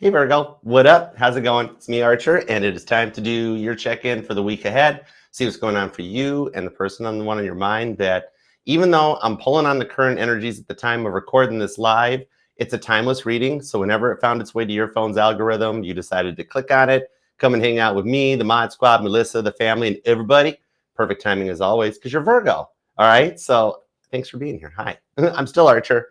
Hey Virgo, what up? How's it going? It's me, Archer, and it is time to do your check-in for the week ahead. See what's going on for you and the person on the one on your mind. That even though I'm pulling on the current energies at the time of recording this live, it's a timeless reading. So whenever it found its way to your phone's algorithm, you decided to click on it, come and hang out with me, the Mod Squad, Melissa, the family, and everybody. Perfect timing as always, because you're Virgo. All right. So thanks for being here. Hi, I'm still Archer.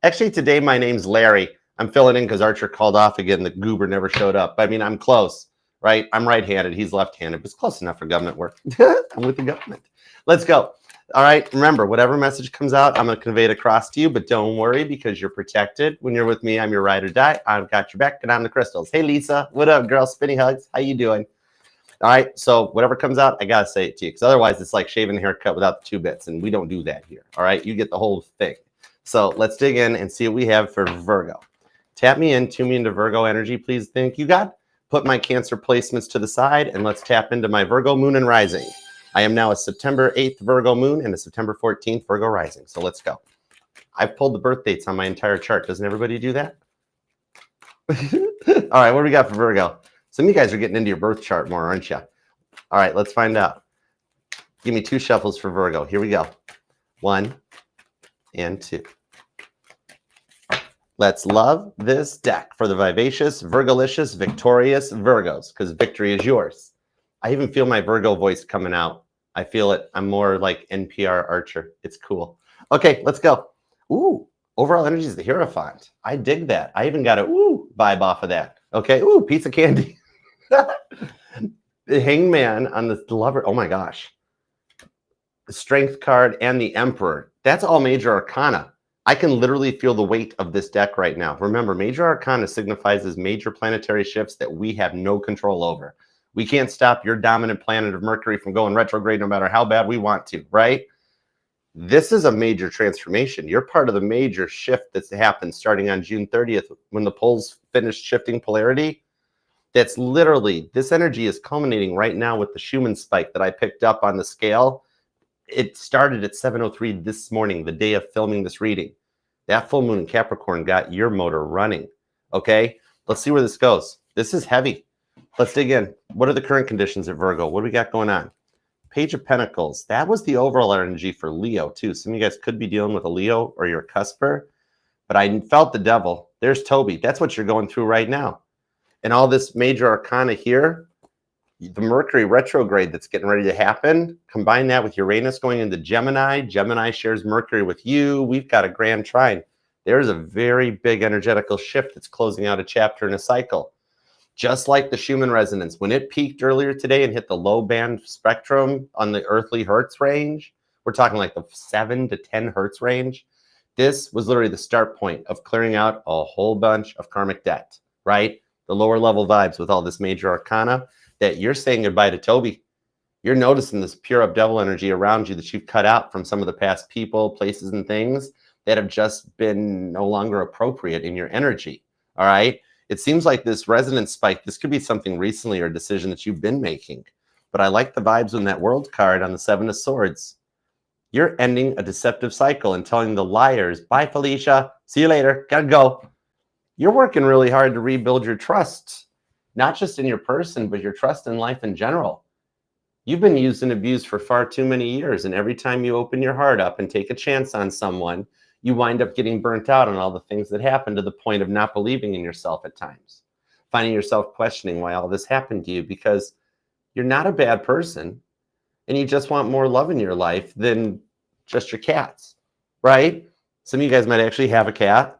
Actually, today my name's Larry. I'm filling in because Archer called off again. The goober never showed up. I mean, I'm close, right? I'm right-handed. He's left-handed. It's close enough for government work. I'm with the government. Let's go. All right. Remember, whatever message comes out, I'm going to convey it across to you. But don't worry, because you're protected. When you're with me, I'm your ride or die. I've got your back, and I'm the crystals. Hey, Lisa. What up, girl? Spinny hugs. How you doing? All right. So whatever comes out, I got to say it to you. Because otherwise, it's like shaving a haircut without the 2 bits. And we don't do that here. All right. You get the whole thing. So let's dig in and see what we have for Virgo. Tap me in, tune me into Virgo energy, please. Thank you, God. Put my Cancer placements to the side, and let's tap into my Virgo moon and rising. I am now a September 8th Virgo moon and a September 14th Virgo rising. So let's go. I've pulled the birth dates on my entire chart. Doesn't everybody do that? All right, what do we got for Virgo? Some of you guys are getting into your birth chart more, aren't you? All right, let's find out. Give me 2 shuffles for Virgo. Here we go. 1 and 2. Let's love this deck for the vivacious, Virgolicious, victorious Virgos, because victory is yours. I even feel my Virgo voice coming out. I feel it. I'm more like NPR Archer. It's cool. Okay, let's go. Ooh, overall energy is the Hierophant. I dig that. I even got a ooh vibe off of that. Okay, ooh, pizza candy. The Hangman on the Lover. Oh my gosh. The Strength card and the Emperor. That's all major arcana. I can literally feel the weight of this deck right now. Remember, major arcana signifies as major planetary shifts that we have no control over. We can't stop your dominant planet of Mercury from going retrograde no matter how bad we want to, right? This is a major transformation. You're part of the major shift that's happened starting on June 30th when the poles finished shifting polarity. That's literally, this energy is culminating right now with the Schumann spike that I picked up on the scale. It started at 7:03 this morning, the day of filming this reading. That full moon in Capricorn got your motor running. Okay, let's see where this goes. This is heavy. Let's dig in. What are the current conditions at Virgo? What do we got going on? Page of Pentacles. That was the overall energy for Leo too. Some of you guys could be dealing with a Leo or you're a cusper, but I felt the devil. There's Toby. That's what you're going through right now. And all this major arcana here, the Mercury retrograde that's getting ready to happen, combine that with Uranus going into Gemini. Gemini shares Mercury with you. We've got a grand trine. There's a very big energetical shift that's closing out a chapter in a cycle. Just like the Schumann resonance, when it peaked earlier today and hit the low band spectrum on the earthly hertz range, we're talking like the 7 to 10 hertz range. This was literally the start point of clearing out a whole bunch of karmic debt, right? The lower level vibes with all this major arcana. That you're saying goodbye to Toby. You're noticing this pure up devil energy around you that you've cut out from some of the past people, places, and things that have just been no longer appropriate in your energy. All right. It seems like this resonance spike, this could be something recently or a decision that you've been making. But I like the vibes on that World card on the 7 of Swords. You're ending a deceptive cycle and telling the liars, bye, Felicia. See you later. Gotta go. You're working really hard to rebuild your trust. Not just in your person, but your trust in life in general. You've been used and abused for far too many years. And every time you open your heart up and take a chance on someone, you wind up getting burnt out on all the things that happen to the point of not believing in yourself at times. Finding yourself questioning why all this happened to you because you're not a bad person and you just want more love in your life than just your cats, right? Some of you guys might actually have a cat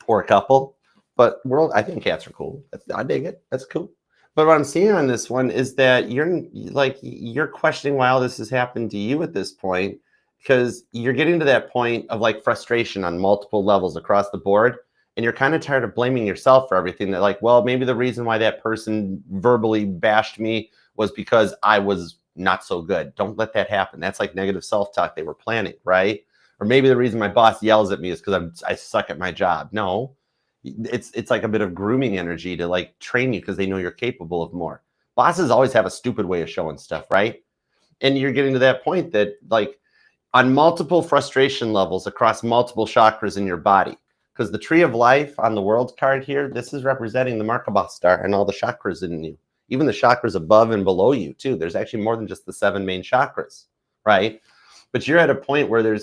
or a couple. But I think cats are cool. I dig it. That's cool. But what I'm seeing on this one is that you're questioning why all this has happened to you at this point, because you're getting to that point of like frustration on multiple levels across the board. And you're kind of tired of blaming yourself for everything. That like, well, maybe the reason why that person verbally bashed me was because I was not so good. Don't let that happen. That's like negative self-talk they were planning, right? Or maybe the reason my boss yells at me is because I suck at my job. No. It's like a bit of grooming energy to like train you because they know you're capable of more. Bosses always have a stupid way of showing stuff, right? And you're getting to that point that like on multiple frustration levels across multiple chakras in your body, because the tree of life on the world card here, this is representing the Merkaba star and all the chakras in you, even the chakras above and below you too. There's actually more than just the 7 main chakras, right? But you're at a point where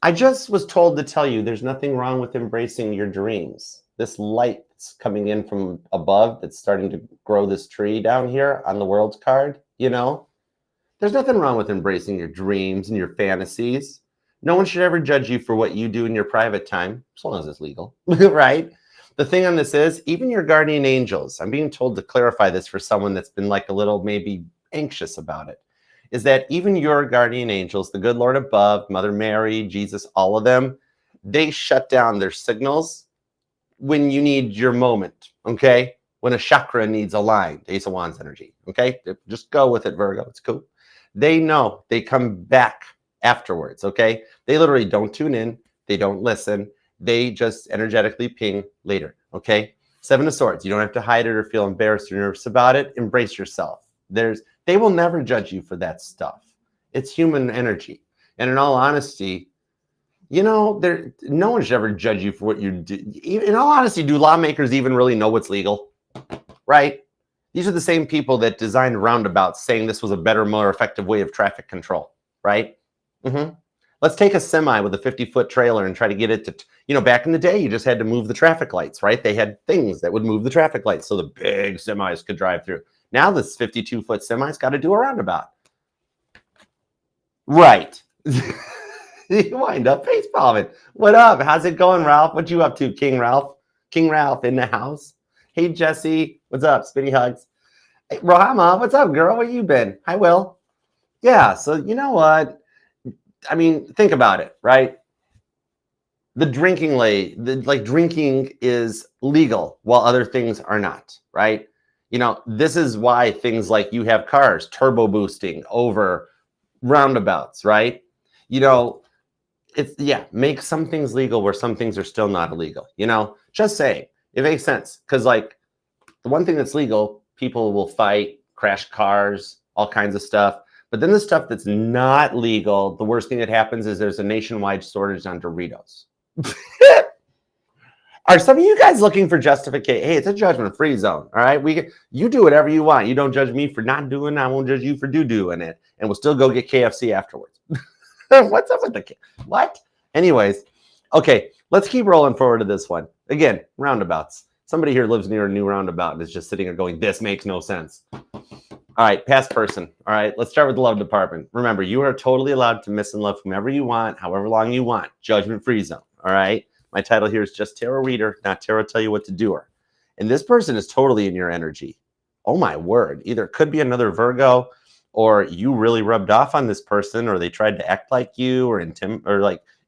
I just was told to tell you there's nothing wrong with embracing your dreams. This light that's coming in from above that's starting to grow this tree down here on the world card, there's nothing wrong with embracing your dreams and your fantasies. No one should ever judge you for what you do in your private time, as long as it's legal, right? The thing on this is, even your guardian angels, I'm being told to clarify this for someone that's been like a little maybe anxious about it, is that even your guardian angels, the good Lord above, Mother Mary, Jesus, all of them, they shut down their signals when you need your moment, okay? When a chakra needs aligned, Ace of Wands energy, okay? Just go with it, Virgo, it's cool. They know, they come back afterwards, okay? They literally don't tune in, they don't listen, they just energetically ping later, okay? 7 of Swords, you don't have to hide it or feel embarrassed or nervous about it. Embrace yourself. They will never judge you for that stuff. It's human energy. And in all honesty, no one should ever judge you for what you do. In all honesty, do lawmakers even really know what's legal? Right? These are the same people that designed roundabouts saying this was a better, more effective way of traffic control, right? Let's take a semi with a 50-foot trailer and try to get it to, back in the day, you just had to move the traffic lights, right? They had things that would move the traffic lights so the big semis could drive through. Now this 52-foot semi's got to do a roundabout. Right. You wind up face palming. What up? How's it going, Ralph? What you up to, King Ralph? King Ralph in the house. Hey, Jesse. What's up? Spinny hugs. Hey, Rohama. What's up, girl? Where you been? Hi, Will. Yeah, so you know what? I mean, think about it, right? The drinking drinking is legal while other things are not, right? This is why things like you have cars turbo boosting over roundabouts, right? Make some things legal where some things are still not illegal, just saying. It makes sense because the one thing that's legal, people will fight, crash cars, all kinds of stuff. But then the stuff that's not legal, the worst thing that happens is there's a nationwide shortage on Doritos. Are some of you guys looking for justification? Hey, it's a judgment-free zone, all right? You do whatever you want. You don't judge me for not doing it. I won't judge you for doing it. And we'll still go get KFC afterwards. What's up with what? Anyways, okay, let's keep rolling forward to this one. Again, roundabouts. Somebody here lives near a new roundabout and is just sitting there going, this makes no sense. All right, past person. All right, let's start with the love department. Remember, you are totally allowed to miss and love whomever you want, however long you want. Judgment-free zone, all right? My title here is just Tarot Reader, not Tarot Tell You What to Do Her. And this person is totally in your energy. Oh my word. Either it could be another Virgo, or you really rubbed off on this person, or they tried to act like you, or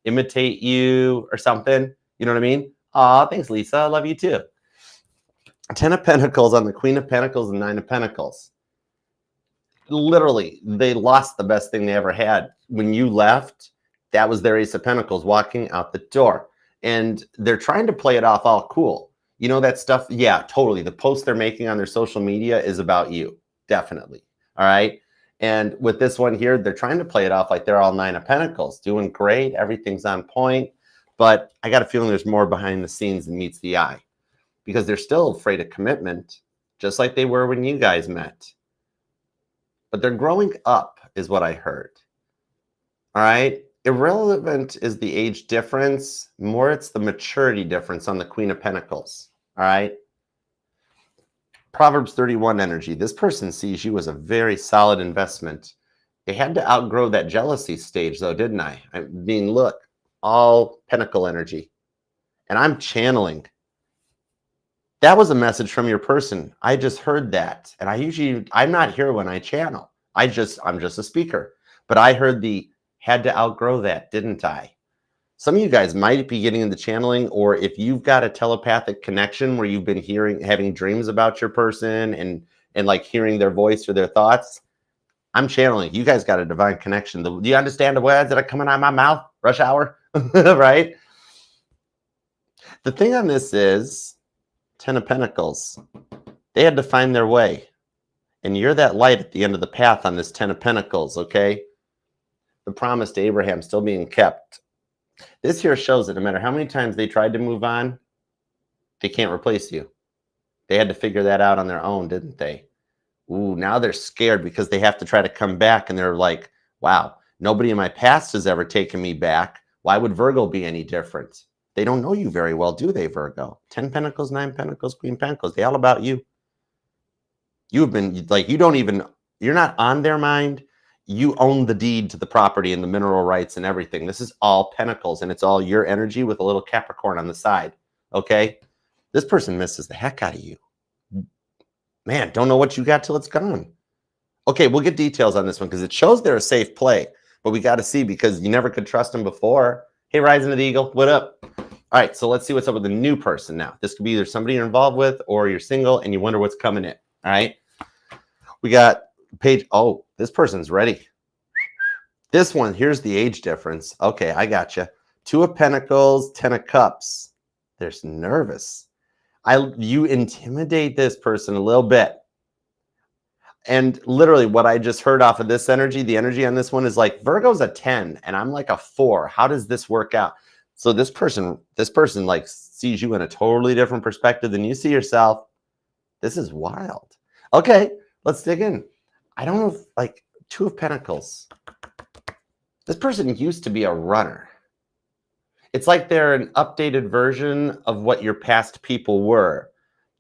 imitate you or something. You know what I mean? Aw, thanks, Lisa. I love you too. 10 of Pentacles on the Queen of Pentacles and 9 of Pentacles. Literally, they lost the best thing they ever had. When you left, that was their Ace of Pentacles walking out the door. And they're trying to play it off all cool. That stuff? Yeah, totally. The posts they're making on their social media is about you. Definitely. All right. And with this one here, they're trying to play it off like they're all 9 of Pentacles. Doing great. Everything's on point. But I got a feeling there's more behind the scenes than meets the eye. Because they're still afraid of commitment, just like they were when you guys met. But they're growing up, is what I heard. All right? Irrelevant is the age difference. More, it's the maturity difference on the Queen of Pentacles. All right? Proverbs 31 energy. This person sees you as a very solid investment. They had to outgrow that jealousy stage, though, didn't I? I mean, look, all Pentacle energy. And I'm channeling. That was a message from your person. I just heard that. And I'm not here when I channel. I'm just a speaker. But I heard had to outgrow that, didn't I? Some of you guys might be getting into channeling, or if you've got a telepathic connection where you've been having dreams about your person and like hearing their voice or their thoughts, I'm channeling. You guys got a divine connection. Do you understand the words that are coming out of my mouth? Rush hour, right? The thing on this is 10 of Pentacles. They had to find their way. And you're that light at the end of the path on this 10 of Pentacles, okay? The promise to Abraham still being kept. This here shows that no matter how many times they tried to move on, they can't replace you. They had to figure that out on their own, didn't they? Ooh, now they're scared because they have to try to come back, and they're like, wow, nobody in my past has ever taken me back. Why would Virgo be any different? They don't know you very well, do they, Virgo? 10 Pentacles, 9 Pentacles, Queen Pentacles. They all about you. You've been like, you're not on their mind. You own the deed to the property and the mineral rights and everything. This is all Pentacles, and it's all your energy with a little Capricorn on the side. Okay? This person misses the heck out of you. Man, don't know what you got till it's gone. Okay, we'll get details on this one because it shows they're a safe play, but we got to see because you never could trust them before. Hey, Rising of the Eagle, what up? All right, so let's see what's up with the new person now. This could be either somebody you're involved with or you're single and you wonder what's coming in. All right, we got page. Oh, this person's ready. This one, here's the age difference. Okay, I got you. 2 of Pentacles, 10 of Cups. They're nervous. You intimidate this person a little bit. And literally what I just heard off of this energy, the energy on this one is like Virgo's a 10 and I'm like a 4. How does this work out? So this person like sees you in a totally different perspective than you see yourself. This is wild. Okay, let's dig in. I don't know if, like, 2 of Pentacles. This person used to be a runner. It's like they're an updated version of what your past people were.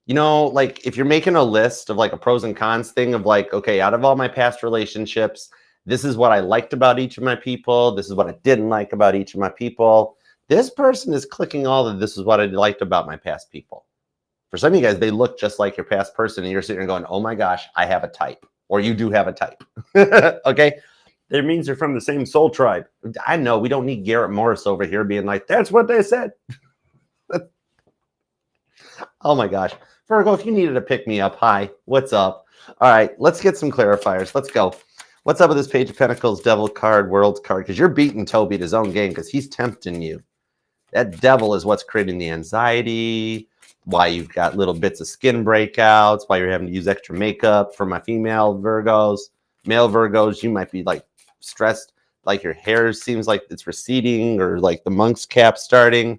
You know, like if you're making a list of like a pros and cons thing of like, okay, out of all my past relationships, this is what I liked about each of my people. This is what I didn't like about each of my people. This person is clicking all of this is what I liked about my past people. For some of you guys, they look just like your past person and you're sitting there going, oh my gosh, I have a type. Or you do have a type. Okay? That means they're from the same soul tribe. I know we don't need Garrett Morris over here being like, that's what they said. Oh my gosh. Virgo, if you needed to pick me up, hi, what's up? All right, let's get some clarifiers. Let's go. What's up with this Page of Pentacles, Devil card, World card? Because you're beating Toby at his own game because he's tempting you. That devil is what's creating the anxiety, why you've got little bits of skin breakouts, why you're having to use extra makeup. For my female Virgos, male Virgos, you might be like stressed, like your hair seems like it's receding or like the monk's cap starting.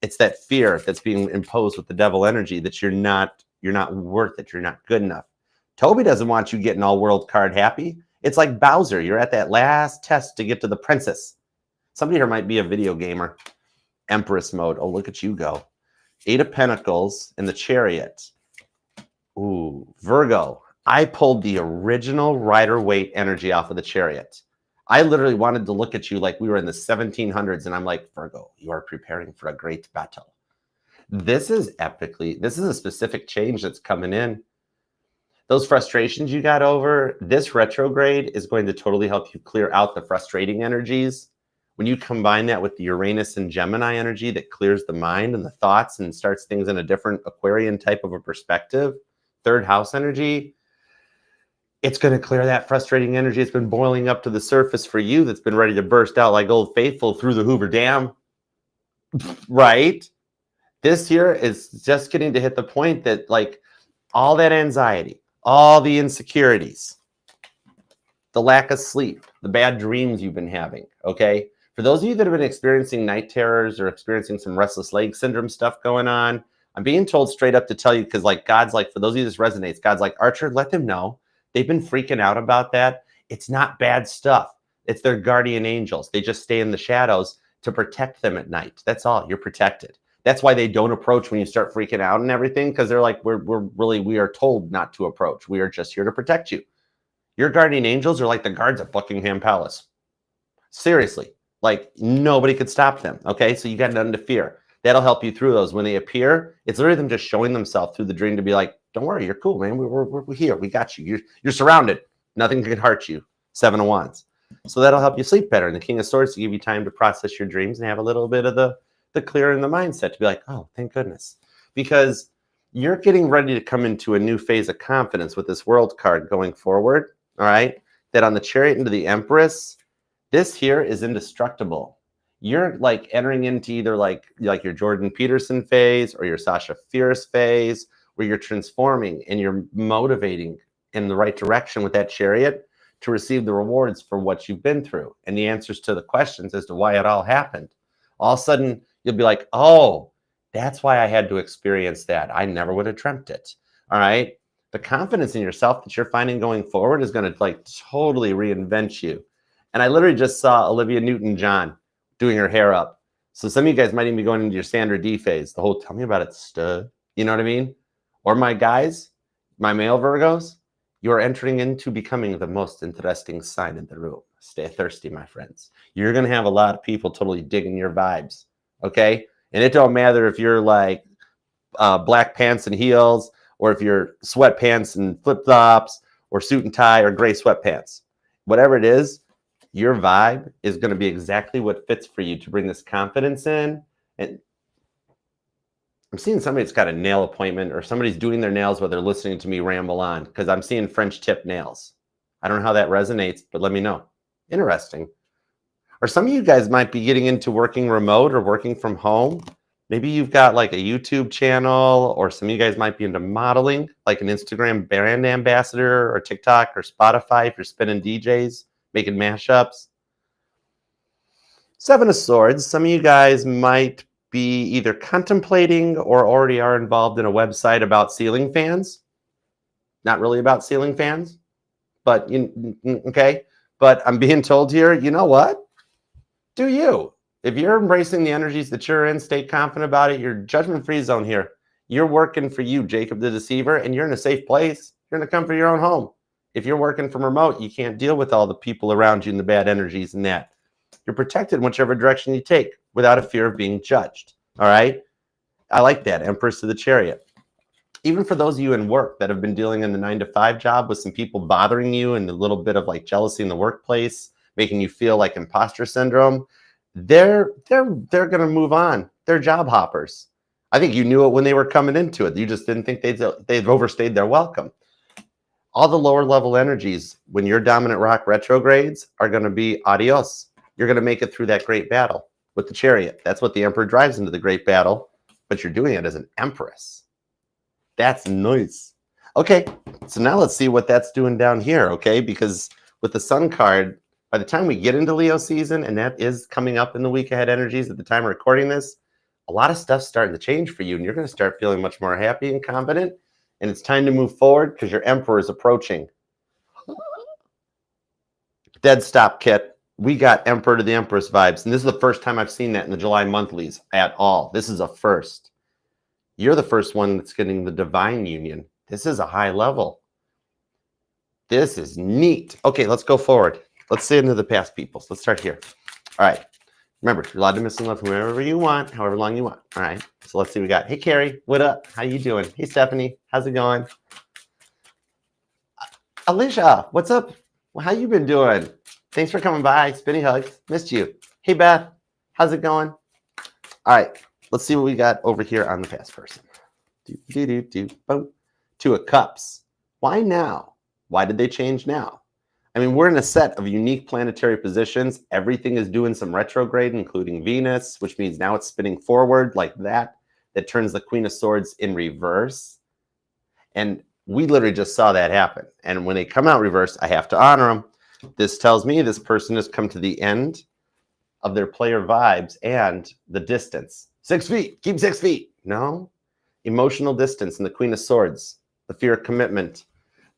It's that fear that's being imposed with the devil energy that you're not worth it. You're not good enough. Toby doesn't want you getting all world card happy. It's like Bowser. You're at that last test to get to the princess. Somebody here might be a video gamer. Empress mode. Oh, look at you go. 8 of Pentacles and the Chariot. Ooh, Virgo. I pulled the original Rider-Waite energy off of the Chariot. I literally wanted to look at you like we were in the 1700s, and I'm like, Virgo, you are preparing for a great battle. This is a specific change that's coming in. Those frustrations you got over, this retrograde is going to totally help you clear out the frustrating energies. When you combine that with the Uranus and Gemini energy that clears the mind and the thoughts and starts things in a different Aquarian type of a perspective, 3rd house energy, it's going to clear that frustrating energy. It's been boiling up to the surface for you that's been ready to burst out like Old Faithful through the Hoover Dam. Right? This year is just getting to hit the point that like all that anxiety, all the insecurities, the lack of sleep, the bad dreams you've been having, okay? For those of you that have been experiencing night terrors or experiencing some restless leg syndrome stuff going on, I'm being told straight up to tell you because like God's like, for those of you this resonates, God's like, Archer, let them know. They've been freaking out about that. It's not bad stuff. It's their guardian angels. They just stay in the shadows to protect them at night. That's all. You're protected. That's why they don't approach when you start freaking out and everything, because they're like, we are told not to approach. We are just here to protect you. Your guardian angels are like the guards at Buckingham Palace. Seriously, like nobody could stop them. Okay, so you got nothing to fear. That'll help you through those. When they appear, it's literally them just showing themselves through the dream to be like, don't worry, you're cool, man. We're here. We got you. You're surrounded. Nothing can hurt you. 7 of Wands. So that'll help you sleep better. And the King of Swords to give you time to process your dreams and have a little bit of the clear in the mindset to be like, oh, thank goodness. Because you're getting ready to come into a new phase of confidence with this World card going forward. All right. That on the Chariot into the Empress, this here is indestructible. You're like entering into either like your Jordan Peterson phase or your Sasha Fierce phase, where you're transforming and you're motivating in the right direction with that Chariot to receive the rewards for what you've been through and the answers to the questions as to why it all happened. All of a sudden, you'll be like, oh, that's why I had to experience that. I never would have dreamt it. All right. The confidence in yourself that you're finding going forward is going to like totally reinvent you. And I literally just saw Olivia Newton-John doing her hair up. So some of you guys might even be going into your Sandra D phase. The whole tell me about it, stud. You know what I mean? Or my guys, my male Virgos, you're entering into becoming the most interesting sign in the room. Stay thirsty, my friends. You're going to have a lot of people totally digging your vibes. Okay. And it don't matter if you're like black pants and heels, or if you're sweatpants and flip-flops, or suit and tie, or gray sweatpants. Whatever it is, your vibe is going to be exactly what fits for you to bring this confidence in. And I'm seeing somebody that's got a nail appointment, or somebody's doing their nails while they're listening to me ramble on, because I'm seeing French tip nails. I don't know how that resonates, but let me know. Interesting. Or some of you guys might be getting into working remote or working from home. Maybe you've got like a YouTube channel, or some of you guys might be into modeling, like an Instagram brand ambassador, or TikTok, or Spotify if you're spinning DJs, making mashups. Seven of Swords, some of you guys might be either contemplating or already are involved in a website about ceiling fans. Not really about ceiling fans, but okay. But I'm being told here, you know what? Do you? If you're embracing the energies that you're in, stay confident about it. You're judgment-free zone here. You're working for you, Jacob the Deceiver, and you're in a safe place. You're in the comfort of your own home. If you're working from remote, you can't deal with all the people around you and the bad energies and that. You're protected in whichever direction you take without a fear of being judged. All right? I like that. Empress of the Chariot. Even for those of you in work that have been dealing in the 9-to-5 job with some people bothering you and a little bit of like jealousy in the workplace, making you feel like imposter syndrome, they're going to move on. They're job hoppers. I think you knew it when they were coming into it. You just didn't think they'd overstayed their welcome. All the lower level energies, when your dominant rock retrogrades, are going to be adios. You're going to make it through that great battle with the Chariot. That's what the Emperor drives into the great battle, but you're doing it as an Empress. That's nice. Okay, so now let's see what that's doing down here, okay? Because with the Sun card, by the time we get into Leo season, and that is coming up in the week ahead energies at the time of recording this, a lot of stuff's starting to change for you, and you're going to start feeling much more happy and confident, and it's time to move forward because your Emperor is approaching. Dead stop, Kit. We got Emperor to the Empress vibes, and this is the first time I've seen that in the July monthlies at all. This is a first. You're the first one that's getting the divine union. This is a high level. This is neat. Okay, let's go forward. Let's see into the past peoples. Let's start here. All right. Remember, you're allowed to miss and love whoever you want, however long you want. All right. So let's see what we got. Hey, Carrie, what up? How you doing? Hey, Stephanie, how's it going? Alicia, what's up? Well, how you been doing? Thanks for coming by. Spinny hugs. Missed you. Hey, Beth, how's it going? All right. Let's see what we got over here on the past person. Boom. Two of Cups. Why now? Why did they change now? I mean, we're in a set of unique planetary positions. Everything is doing some retrograde, including Venus, which means now it's spinning forward like that. That turns the Queen of Swords in reverse. And we literally just saw that happen. And when they come out reverse, I have to honor them. This tells me this person has come to the end of their player vibes and the distance. 6 feet. Keep 6 feet. No. Emotional distance and the Queen of Swords. The fear of commitment.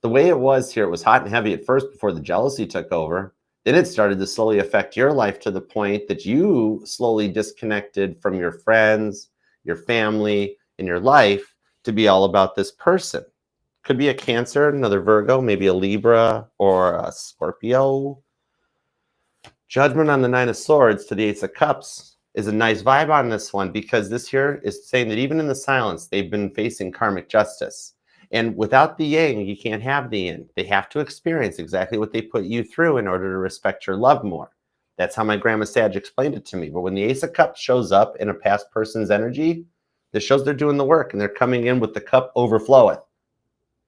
The way it was here, it was hot and heavy at first before the jealousy took over. Then it started to slowly affect your life to the point that you slowly disconnected from your friends, your family, and your life to be all about this person. Could be a Cancer, another Virgo, maybe a Libra or a Scorpio. Judgment on the 9 of Swords to the Ace of Cups is a nice vibe on this one, because this here is saying that even in the silence, they've been facing karmic justice. And without the yang, you can't have the yin. They have to experience exactly what they put you through in order to respect your love more. That's how my grandma Sag explained it to me. But when the Ace of Cups shows up in a past person's energy, this shows they're doing the work and they're coming in with the cup overfloweth.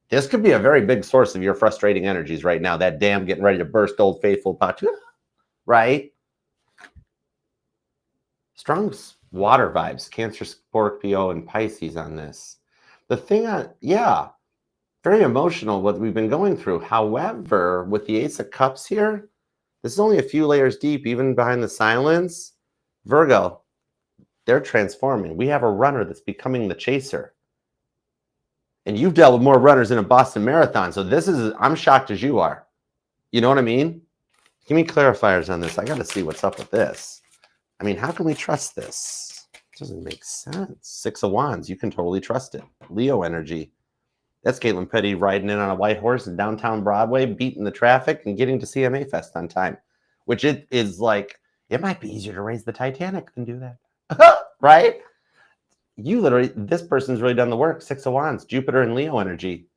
This could be a very big source of your frustrating energies right now. That dam getting ready to burst, old faithful pot, right? Strong water vibes, Cancer, Scorpio, and Pisces on this. The thing, yeah, very emotional what we've been going through. However, with the Ace of Cups here, this is only a few layers deep, even behind the silence. Virgo, They're transforming. We have a runner that's becoming the chaser. And you've dealt with more runners in a Boston Marathon. So this is, I'm shocked as you are. You know what I mean? Give me clarifiers on this. I got to see what's up with this. I mean, how can we trust this? It doesn't make sense. 6 of Wands. You can totally trust it. Leo energy. That's Caitlin Petty riding in on a white horse in downtown Broadway, beating the traffic and getting to CMA Fest on time, which it is like, it might be easier to raise the Titanic than do that. Right? You literally, this person's really done the work. 6 of Wands, Jupiter and Leo energy.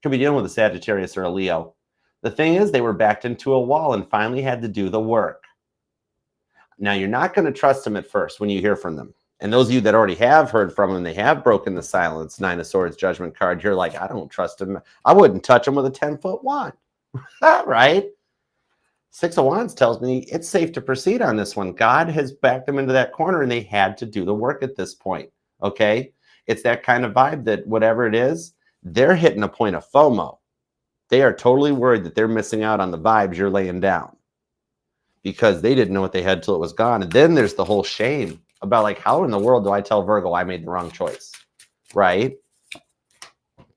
Could be dealing with a Sagittarius or a Leo. The thing is, they were backed into a wall and finally had to do the work. Now, you're not going to trust them at first when you hear from them. And those of you that already have heard from them, they have broken the silence, 9 of Swords, Judgment card. You're like, I don't trust them. I wouldn't touch them with a 10-foot wand. Right? 6 of Wands tells me it's safe to proceed on this one. God has backed them into that corner and they had to do the work at this point. Okay? It's that kind of vibe that whatever it is, they're hitting a point of FOMO. They are totally worried that they're missing out on the vibes you're laying down because they didn't know what they had till it was gone. And then there's the whole shame about like, how in the world do I tell Virgo I made the wrong choice? Right?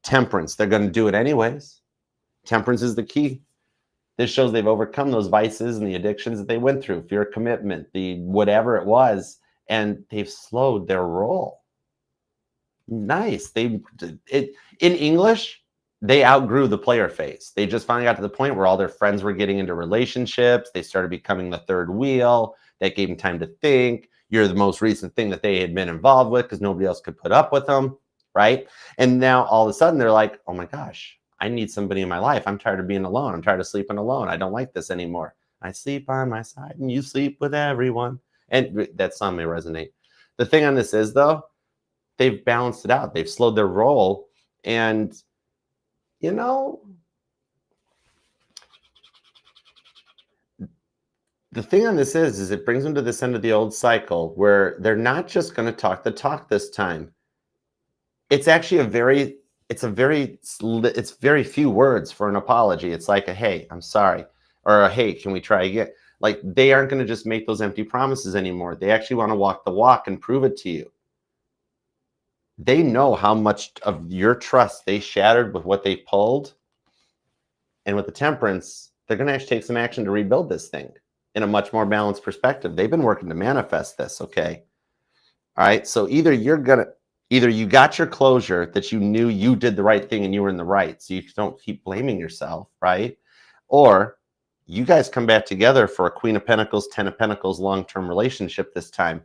Temperance. They're going to do it anyways. Temperance is the key. This shows they've overcome those vices and the addictions that they went through, fear of commitment, the whatever it was, and they've slowed their roll. Nice. In English, they outgrew the player phase. They just finally got to the point where all their friends were getting into relationships. They started becoming the third wheel. That gave them time to think. You're the most recent thing that they had been involved with because nobody else could put up with them, right? And now all of a sudden they're like, oh my gosh, I need somebody in my life. I'm tired of being alone. I'm tired of sleeping alone. I don't like this anymore. I sleep on my side and you sleep with everyone. And that song may resonate. The thing on this is, though, they've balanced it out. They've slowed their roll. And, you know, the thing on this is it brings them to this end of the old cycle where they're not just going to talk the talk this time. It's actually it's very few words for an apology. It's like a, hey, I'm sorry, or a, hey, can we try again? Like they aren't going to just make those empty promises anymore. They actually want to walk the walk and prove it to you. They know how much of your trust they shattered with what they pulled. And with the Temperance, they're going to actually take some action to rebuild this thing in a much more balanced perspective. They've been working to manifest this, okay? All right, so either you got your closure that you knew you did the right thing and you were in the right, so you don't keep blaming yourself, right? Or you guys come back together for a Queen of Pentacles, 10 of Pentacles long-term relationship this time.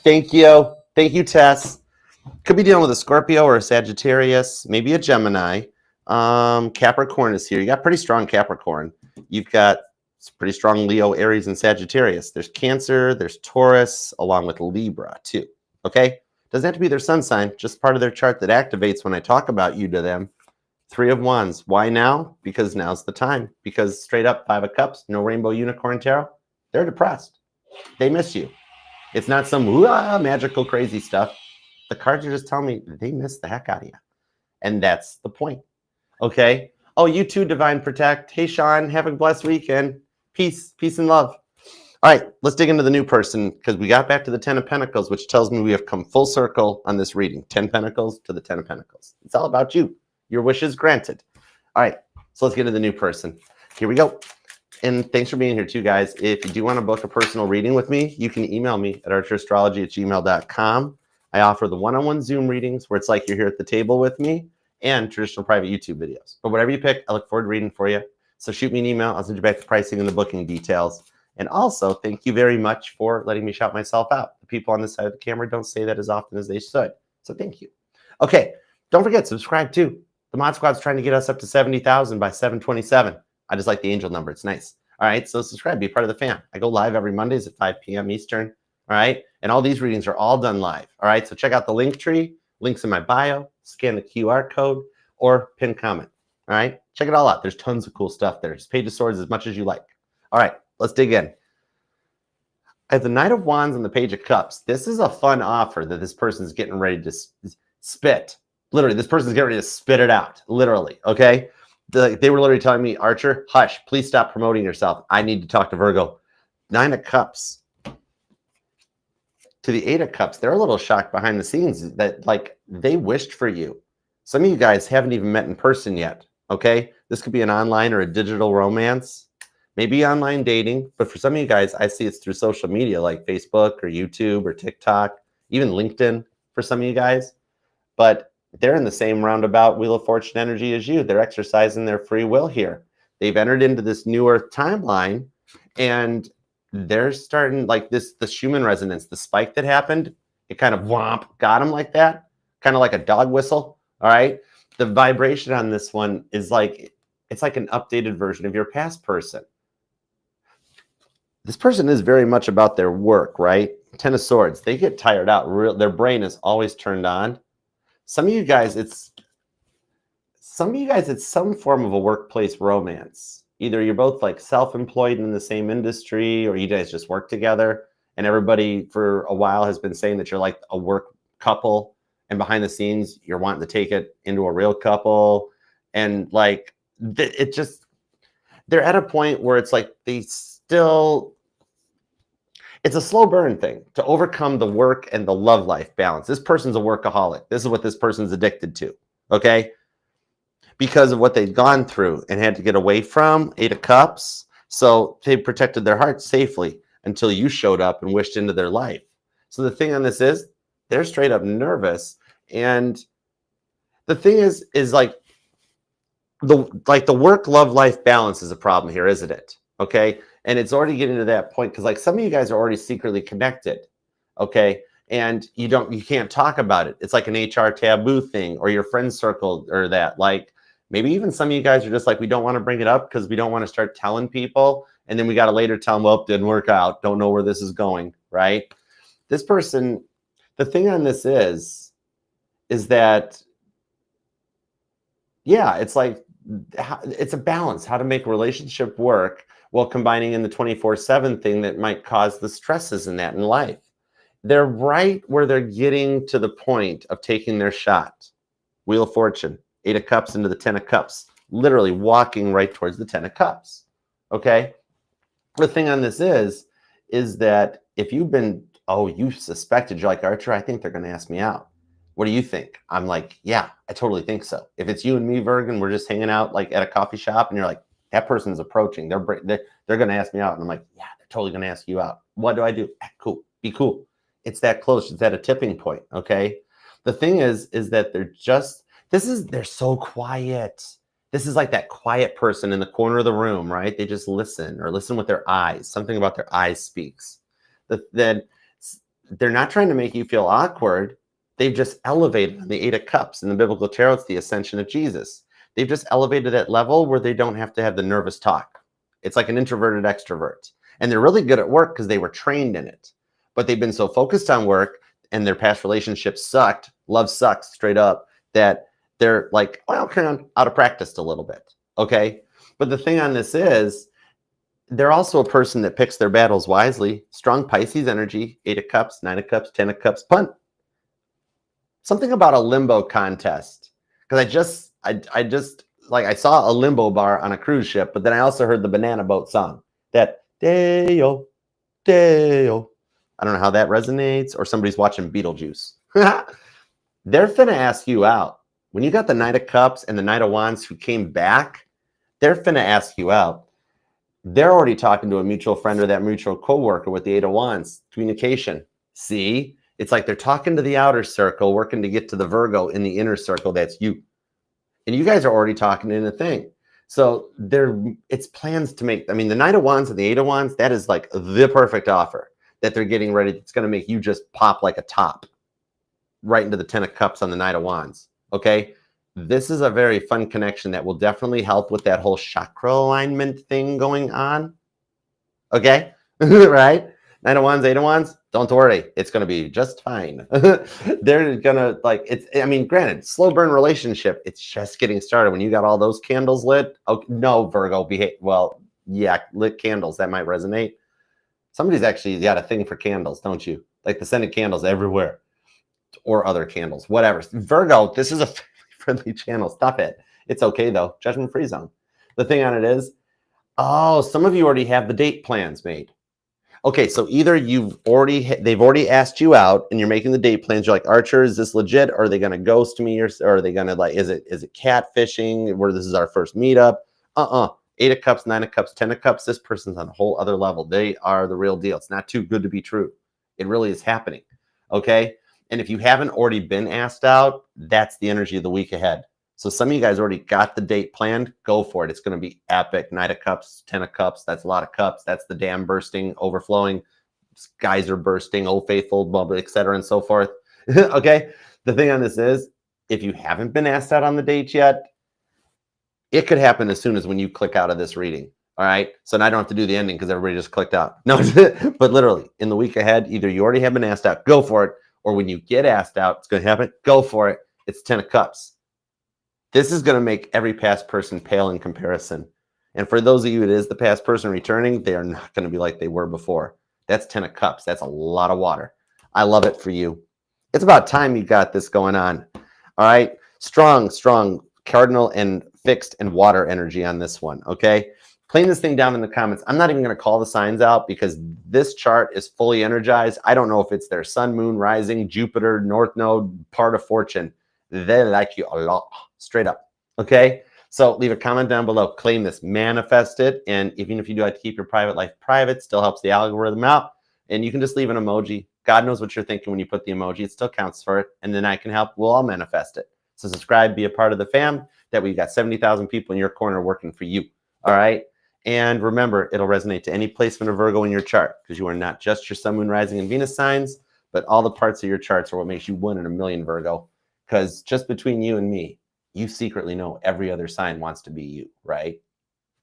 Thank you. Thank you, Tess. Could be dealing with a Scorpio or a Sagittarius, maybe a Gemini. Capricorn is here. You got pretty strong Capricorn. You've got pretty strong Leo, Aries, and Sagittarius. There's Cancer, there's Taurus, along with Libra, too. Okay? Doesn't have to be their sun sign, just part of their chart that activates when I talk about you to them. 3 of Wands. Why now? Because now's the time. Because straight up, 5 of Cups, no Rainbow Unicorn Tarot. They're depressed. They miss you. It's not some magical, crazy stuff. The cards are just telling me they miss the heck out of you. And that's the point. Okay? Oh, you too, Divine Protect. Hey, Sean, have a blessed weekend. Peace and love. All right, let's dig into the new person because we got back to the 10 of Pentacles, which tells me we have come full circle on this reading. 10 Pentacles to the 10 of Pentacles. It's all about you. Your wishes granted. All right, so let's get into the new person. Here we go. And thanks for being here too, guys. If you do want to book a personal reading with me, you can email me at archerastrology@gmail.com. I offer the one-on-one Zoom readings where it's like you're here at the table with me and traditional private YouTube videos. But whatever you pick, I look forward to reading for you. So shoot me an email. I'll send you back the pricing and the booking details. And also, thank you very much for letting me shout myself out. The people on this side of the camera don't say that as often as they should. So thank you. Okay, don't forget, subscribe too. The Mod Squad's trying to get us up to 70,000 by 7/27. I just like the angel number. It's nice. All right, so subscribe. Be part of the fam. I go live every Mondays at 5 p.m. Eastern. All right, and all these readings are all done live. All right, so check out the link tree. Links in my bio. Scan the QR code or pin comment. All right, check it all out. There's tons of cool stuff there. Just Page of Swords as much as you like. All right, let's dig in. I have the Knight of Wands and the Page of Cups. This is a fun offer that this person's getting ready to spit. Literally, this person's getting ready to spit it out. Literally, okay? They were literally telling me, Archer, hush, please stop promoting yourself. I need to talk to Virgo. 9 of Cups. to the Eight of Cups, they're a little shocked behind the scenes that like they wished for you. Some of you guys haven't even met in person yet, okay? This could be an online or a digital romance, maybe online dating, but for some of you guys, I see it's through social media like Facebook or YouTube or TikTok, even LinkedIn for some of you guys. But they're in the same roundabout Wheel of Fortune energy as you. They're exercising their free will here. They've entered into this new Earth timeline, and they're starting like this Schumann resonance, the spike that happened, it kind of whomp, got them like that, kind of like a dog whistle. All right. The vibration on this one is like, it's like an updated version of your past person. This person is very much about their work, right? Ten of Swords, they get tired out. Their brain is always turned on. Some of you guys, it's some form of a workplace romance. Either you're both like self-employed in the same industry, or you guys just work together, and everybody for a while has been saying that you're like a work couple, and behind the scenes you're wanting to take it into a real couple. And like it just, they're at a point where it's like it's a slow burn thing to overcome the work and the love life balance. This person's a workaholic. This is what this person's addicted to, okay? Because of what they've gone through and had to get away from, Eight of Cups. So they protected their heart safely until you showed up and wished into their life. So the thing on this is they're straight up nervous. And the thing is like the work-love life balance is a problem here, isn't it? Okay. And it's already getting to that point because like some of you guys are already secretly connected. Okay. And you can't talk about it. It's like an HR taboo thing, or your friend circle, or that like maybe even some of you guys are just like, we don't want to bring it up because we don't want to start telling people. And then we got to later tell them, well, it didn't work out. Don't know where this is going. Right. This person, the thing on this is that, yeah, it's like, it's a balance, how to make a relationship work while combining in the 24/7 thing that might cause the stresses in that in life. They're right where they're getting to the point of taking their shot. Wheel of Fortune, Eight of Cups into the Ten of Cups, literally walking right towards the Ten of Cups. Okay. The thing on this is that if you've been, you suspected, you're like, Archer, I think they're going to ask me out. What do you think? I'm like, yeah, I totally think so. If it's you and me, Virgo, and we're just hanging out like at a coffee shop and you're like, that person's approaching, they're going to ask me out. And I'm like, yeah, they're totally going to ask you out. What do I do? Act cool. Be cool. It's that close. It's at a tipping point. Okay. The thing is that they're so quiet. This is like that quiet person in the corner of the room, right? They just listen or listen with their eyes. Something about their eyes speaks. That they're not trying to make you feel awkward. They've just elevated on the Eight of Cups. In the biblical tarot, it's the ascension of Jesus. They've just elevated that level where they don't have to have the nervous talk. It's like an introverted extrovert. And they're really good at work because they were trained in it. But they've been so focused on work and their past relationships sucked, love sucks straight up, that they're like, well, kind of out of practice a little bit. Okay. But the thing on this is they're also a person that picks their battles wisely. Strong Pisces energy, Eight of Cups, Nine of Cups, 10 of Cups, punt. Something about a limbo contest. Because I just like, I saw a limbo bar on a cruise ship, but then I also heard the Banana Boat song. That Deo, Deo. I don't know how that resonates, or somebody's watching Beetlejuice. They're finna ask you out. When you got the Knight of Cups and the Knight of Wands who came back, they're finna ask you out. They're already talking to a mutual friend or that mutual coworker with the Eight of Wands. Communication. See? It's like they're talking to the outer circle, working to get to the Virgo in the inner circle. That's you. And you guys are already talking in a thing. So it's plans to make. I mean, the Knight of Wands and the Eight of Wands, that is like the perfect offer that they're getting ready. It's going to make you just pop like a top right into the 10 of Cups on the Knight of Wands. Okay. This is a very fun connection that will definitely help with that whole chakra alignment thing going on. Okay. Right. Nine of Wands, Eight of Wands. Don't worry. It's going to be just fine. They're going to like, I mean, granted, slow burn relationship. It's just getting started. When you got all those candles lit. Okay, no, Virgo, behave. Well, yeah, lit candles. That might resonate. Somebody's actually got a thing for candles, don't you? Like the scented candles everywhere, or other candles, whatever. Virgo, this is a friendly channel. Stop it. It's okay though. Judgment free zone. The thing on it is, some of you already have the date plans made. Okay, so either they've already asked you out and you're making the date plans. You're like, Archer, is this legit? Or are they going to ghost me? Or are they going to like, is it catfishing where this is our first meetup? Eight of Cups, Nine of Cups, 10 of Cups. This person's on a whole other level. They are the real deal. It's not too good to be true. It really is happening. Okay. And if you haven't already been asked out, that's the energy of the week ahead. So some of you guys already got the date planned. Go for it. It's going to be epic. Knight of Cups, 10 of Cups. That's a lot of cups. That's the dam bursting, overflowing. Skies are bursting. Oh, faithful, blah, blah, et cetera, and so forth. Okay. The thing on this is, if you haven't been asked out on the date yet, it could happen as soon as when you click out of this reading. All right. So now I don't have to do the ending because everybody just clicked out. No, but literally in the week ahead, either you already have been asked out, go for it. Or when you get asked out, it's going to happen. Go for it. It's 10 of Cups. This is going to make every past person pale in comparison. And for those of you it is the past person returning, they are not going to be like they were before. That's 10 of Cups. That's a lot of water. I love it for you. It's about time you got this going on. All right. Strong cardinal and fixed and water energy on this one. Okay. Claim this thing down in the comments. I'm not even going to call the signs out because this chart is fully energized. I don't know if it's their sun, moon, rising, Jupiter, North Node, part of fortune. They like you a lot. Straight up. Okay. So leave a comment down below. Claim this, manifest it. And even if you do have to keep your private life private, still helps the algorithm out. And you can just leave an emoji. God knows what you're thinking when you put the emoji. It still counts for it. And then I can help. We'll all manifest it. So subscribe, be a part of the fam. That we've got 70,000 people in your corner working for you. All right. And remember, it'll resonate to any placement of Virgo in your chart because you are not just your sun, moon, rising, and Venus signs, but all the parts of your charts are what makes you 1 in a million, Virgo. Because just between you and me, you secretly know every other sign wants to be you, right?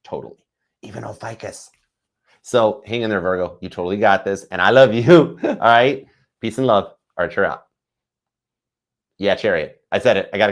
Totally. Even Ophiuchus. So hang in there, Virgo. You totally got this. And I love you. All right. Peace and love. Archer out. Yeah, Chariot. I said it. I got to